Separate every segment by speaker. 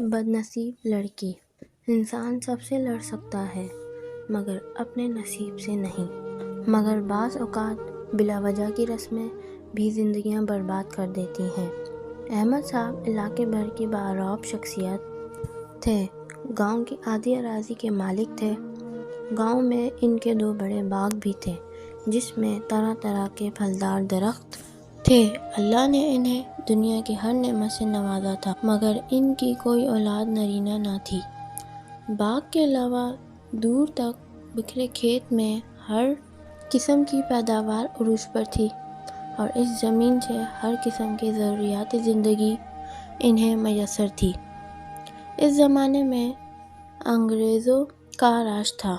Speaker 1: بدنصیب لڑکی۔ انسان سب سے لڑ سکتا ہے مگر اپنے نصیب سے نہیں۔ مگر بعض اوقات بلا وجہ کی رسمیں بھی زندگیاں برباد کر دیتی ہیں۔ احمد صاحب علاقے بھر کی باروب شخصیت تھے۔ گاؤں کی آدھی اراضی کے مالک تھے۔ گاؤں میں ان کے 2 بڑے باغ بھی تھے جس میں طرح طرح کے پھلدار درخت تھے۔ اللہ نے انہیں دنیا کی ہر نعمت سے نوازا تھا مگر ان کی کوئی اولاد نرینہ نہ تھی۔ باغ کے علاوہ دور تک بکھرے کھیت میں ہر قسم کی پیداوار عروج پر تھی اور اس زمین سے ہر قسم کی ضروریات زندگی انہیں میسر تھی۔ اس زمانے میں انگریزوں کا راج تھا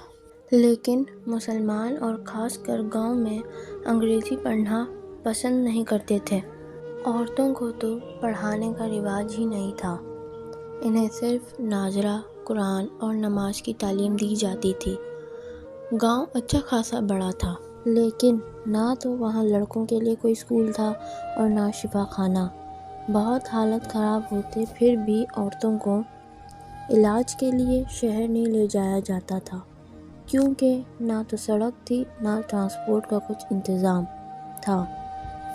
Speaker 1: لیکن مسلمان اور خاص کر گاؤں میں انگریزی پڑھنا پسند نہیں کرتے تھے۔ عورتوں کو تو پڑھانے کا رواج ہی نہیں تھا۔ انہیں صرف ناظرہ، قرآن اور نماز کی تعلیم دی جاتی تھی۔ گاؤں اچھا خاصا بڑا تھا لیکن نہ تو وہاں لڑکوں کے لیے کوئی اسکول تھا اور نہ شفا خانہ۔ بہت حالت خراب ہوتے پھر بھی عورتوں کو علاج کے لیے شہر نہیں لے جایا جاتا تھا کیونکہ نہ تو سڑک تھی نہ ٹرانسپورٹ کا کچھ انتظام تھا۔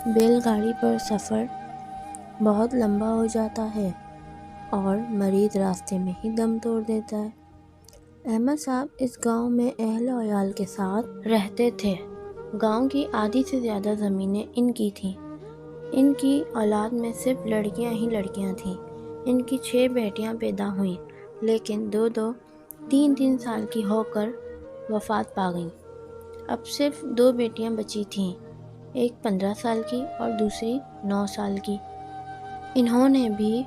Speaker 1: بیل گاڑی پر سفر بہت لمبا ہو جاتا ہے اور مریض راستے میں ہی دم توڑ دیتا ہے۔ احمد صاحب اس گاؤں میں اہل و عیال کے ساتھ رہتے تھے۔ گاؤں کی آدھی سے زیادہ زمینیں ان کی تھیں۔ ان کی اولاد میں صرف لڑکیاں ہی لڑکیاں تھیں۔ ان کی 6 بیٹیاں پیدا ہوئیں لیکن 2 3 سال کی ہو کر وفات پا گئیں۔ اب صرف 2 بیٹیاں بچی تھیں، ایک 15 سال کی اور دوسری 9 سال کی۔ انہوں نے بھی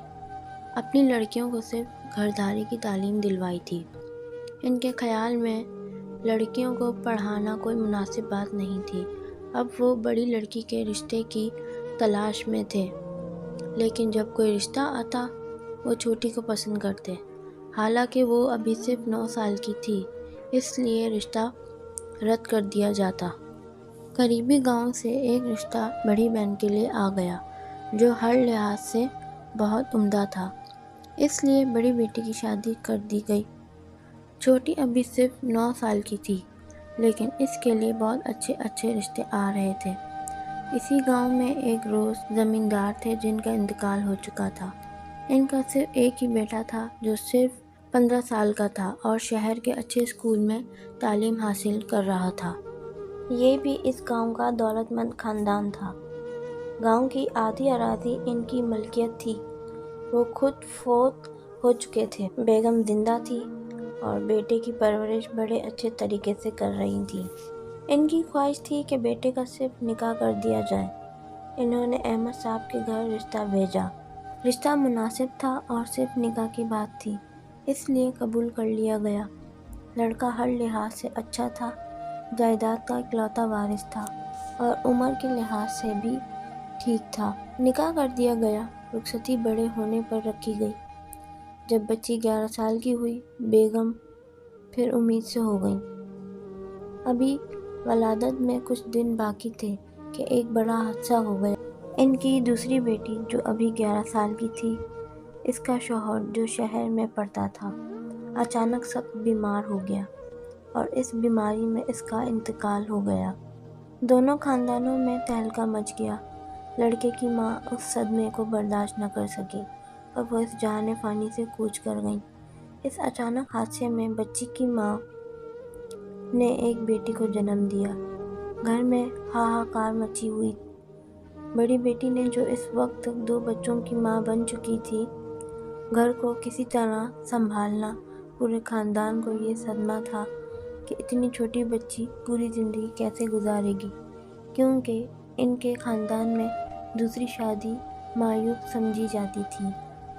Speaker 1: اپنی لڑکیوں کو صرف گھرداری کی تعلیم دلوائی تھی۔ ان کے خیال میں لڑکیوں کو پڑھانا کوئی مناسب بات نہیں تھی۔ اب وہ بڑی لڑکی کے رشتے کی تلاش میں تھے لیکن جب کوئی رشتہ آتا وہ چھوٹی کو پسند کرتے، حالانکہ وہ ابھی صرف 9 سال کی تھی، اس لیے رشتہ رد کر دیا جاتا۔ قریبی گاؤں سے ایک رشتہ بڑی بہن کے لیے آ گیا جو ہر لحاظ سے بہت عمدہ تھا، اس لیے بڑی بیٹی کی شادی کر دی گئی۔ چھوٹی ابھی صرف 9 سال کی تھی لیکن اس کے لیے بہت اچھے رشتے آ رہے تھے۔ اسی گاؤں میں ایک روز زمیندار تھے جن کا انتقال ہو چکا تھا۔ ان کا صرف ایک ہی بیٹا تھا جو صرف 15 سال کا تھا اور شہر کے اچھے اسکول میں تعلیم حاصل کر رہا تھا۔ یہ بھی اس گاؤں کا دولت مند خاندان تھا۔ گاؤں کی آدھی اراضی ان کی ملکیت تھی۔ وہ خود فوت ہو چکے تھے، بیگم زندہ تھی اور بیٹے کی پرورش بڑے اچھے طریقے سے کر رہی تھی۔ ان کی خواہش تھی کہ بیٹے کا صرف نکاح کر دیا جائے۔ انہوں نے احمد صاحب کے گھر رشتہ بھیجا۔ رشتہ مناسب تھا اور صرف نکاح کی بات تھی، اس لیے قبول کر لیا گیا۔ لڑکا ہر لحاظ سے اچھا تھا، جائیداد کا اکلوتا وارث تھا اور عمر کے لحاظ سے بھی ٹھیک تھا۔ نکاح کر دیا گیا۔ رخصتی بڑے ہونے پر رکھی گئی۔ جب بچی 11 سال کی ہوئی، بیگم پھر امید سے ہو گئیں۔ ابھی ولادت میں کچھ دن باقی تھے کہ ایک بڑا حادثہ ہو گیا۔ ان کی دوسری بیٹی جو ابھی 11 سال کی تھی، اس کا شوہر جو شہر میں پڑھتا تھا، اچانک سخت بیمار ہو گیا اور اس بیماری میں اس کا انتقال ہو گیا۔ دونوں خاندانوں میں تہلکہ مچ گیا۔ لڑکے کی ماں اس صدمے کو برداشت نہ کر سکی اور وہ اس جہان فانی سے کوچ کر گئیں۔ اس اچانک حادثے میں بچی کی ماں نے ایک بیٹی کو جنم دیا۔ گھر میں ہاہاکار مچی ہوئی۔ بڑی بیٹی نے جو اس وقت 2 بچوں کی ماں بن چکی تھی، گھر کو کسی طرح سنبھالنا پورے خاندان کو یہ صدمہ تھا کہ اتنی چھوٹی بچی پوری زندگی کیسے گزارے گی، کیونکہ ان کے خاندان میں دوسری شادی معیوب سمجھی جاتی تھی۔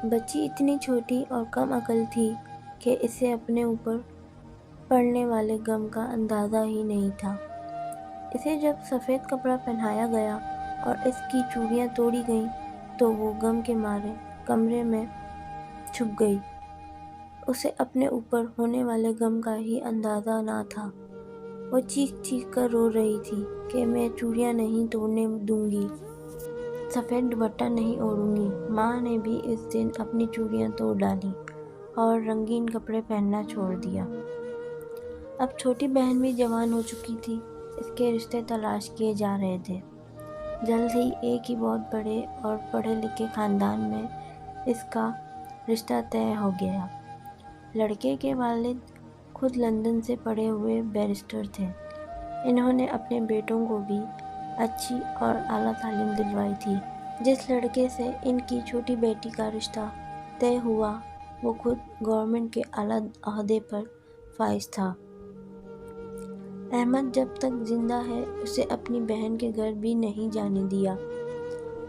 Speaker 1: بچی اتنی چھوٹی اور کم عقل تھی کہ اسے اپنے اوپر پڑنے والے غم کا اندازہ ہی نہیں تھا۔ اسے جب سفید کپڑا پہنایا گیا اور اس کی چوڑیاں توڑی گئیں تو وہ غم کے مارے کمرے میں چھپ گئی۔ اسے اپنے اوپر ہونے والے غم کا ہی اندازہ نہ تھا۔ وہ چیخ چیخ کر رو رہی تھی کہ میں چوڑیاں نہیں توڑنے دوں گی، سفید دوپٹہ نہیں اوڑھوں گی۔ ماں نے بھی اس دن اپنی چوڑیاں توڑ ڈالیں۔ اور رنگین کپڑے پہننا چھوڑ دیا۔ اب چھوٹی بہن بھی جوان ہو چکی تھی، اس کے رشتے تلاش کیے جا رہے تھے۔ جلد ہی ایک ہی بہت بڑے اور پڑھے لکھے خاندان میں اس کا رشتہ طے ہو گیا۔ لڑکے کے والد خود لندن سے پڑھے ہوئے بیرسٹر تھے۔ انہوں نے اپنے بیٹوں کو بھی اچھی اور اعلیٰ تعلیم دلوائی تھی۔ جس لڑکے سے ان کی چھوٹی بیٹی کا رشتہ طے ہوا وہ خود گورنمنٹ کے اعلیٰ عہدے پر فائز تھا۔ احمد جب تک زندہ ہے اسے اپنی بہن کے گھر بھی نہیں جانے دیا۔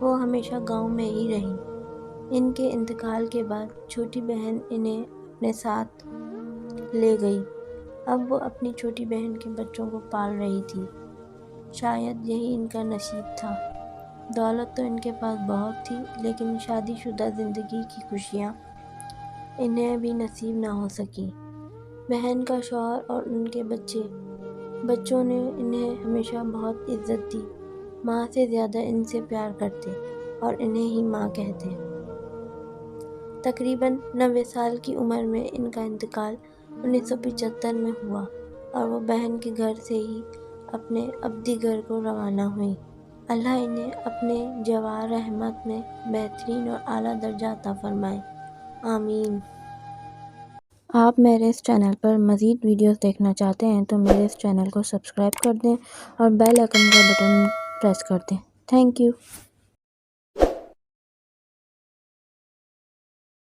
Speaker 1: وہ ہمیشہ گاؤں میں ہی رہی۔ ان کے انتقال کے بعد چھوٹی بہن انہیں اپنے ساتھ لے گئی۔ اب وہ اپنی چھوٹی بہن کے بچوں کو پال رہی تھی۔ شاید یہی ان کا نصیب تھا۔ دولت تو ان کے پاس بہت تھی، لیکن شادی شدہ زندگی کی خوشیاں انہیں بھی نصیب نہ ہو سکیں۔ بہن کا شوہر اور ان کے بچوں نے انہیں ہمیشہ بہت عزت دی۔ ماں سے زیادہ ان سے پیار کرتے اور انہیں ہی ماں کہتے۔ تقریباً 90 سال کی عمر میں ان کا انتقال 1975 میں ہوا اور وہ بہن کے گھر سے ہی اپنے ابدی گھر کو روانہ ہوئیں۔ اللہ انہیں اپنے جوار رحمت میں بہترین اور اعلیٰ درجہ عطا فرمائے، آمین۔ آپ میرے اس چینل پر مزید ویڈیوز دیکھنا چاہتے ہیں تو میرے اس چینل کو سبسکرائب کر دیں اور بیل آئیکن کا بٹن پریس کر دیں۔ Thank you.